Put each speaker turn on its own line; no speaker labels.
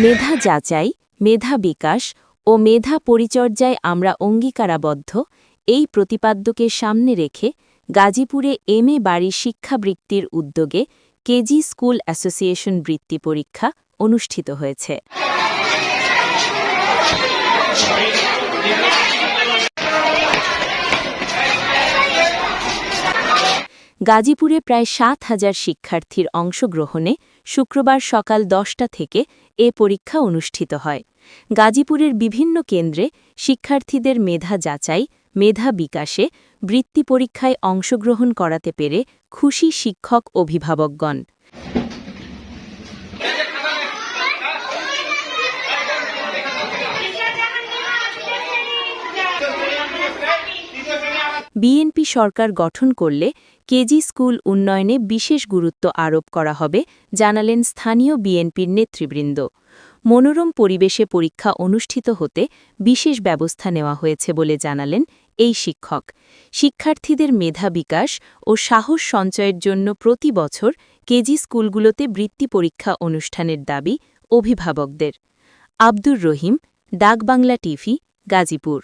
মেধা যাচাই, মেধা বিকাশ ও মেধা পরিচর্যায় আমরা অঙ্গীকারাবদ্ধ এই প্রতিপাদ্যকে সামনে রেখে গাজীপুরে এমএ বাড়ি শিক্ষাবৃত্তির উদ্যোগে কেজি স্কুল অ্যাসোসিয়েশন বৃত্তি পরীক্ষা অনুষ্ঠিত হয়েছে। গাজীপুরে প্রায় ৭,০০০ শিক্ষার্থীর অংশগ্রহণে শুক্রবার সকাল ১০টা থেকে এ পরীক্ষা অনুষ্ঠিত হয়। গাজীপুরের বিভিন্ন কেন্দ্রে শিক্ষার্থীদের মেধা যাচাই, মেধা বিকাশে বৃত্তি পরীক্ষায় অংশগ্রহণ করাতে পেরে খুশি শিক্ষক অভিভাবকগণ। বিএনপি সরকার গঠন করলে কেজি স্কুল উন্নয়নে বিশেষ গুরুত্ব আরোপ করা হবে জানালেন স্থানীয় বিএনপির নেতৃবৃন্দ। মনোরম পরিবেশে পরীক্ষা অনুষ্ঠিত হতে বিশেষ ব্যবস্থা নেওয়া হয়েছে বলে জানালেন এই শিক্ষক। শিক্ষার্থীদের মেধা বিকাশ ও সাহস সঞ্চয়ের জন্য প্রতি বছর কেজি স্কুলগুলোতে বৃত্তি পরীক্ষা অনুষ্ঠানের দাবি অভিভাবকদের। আব্দুর রহিম, ডাকবাংলা টিভি, গাজীপুর।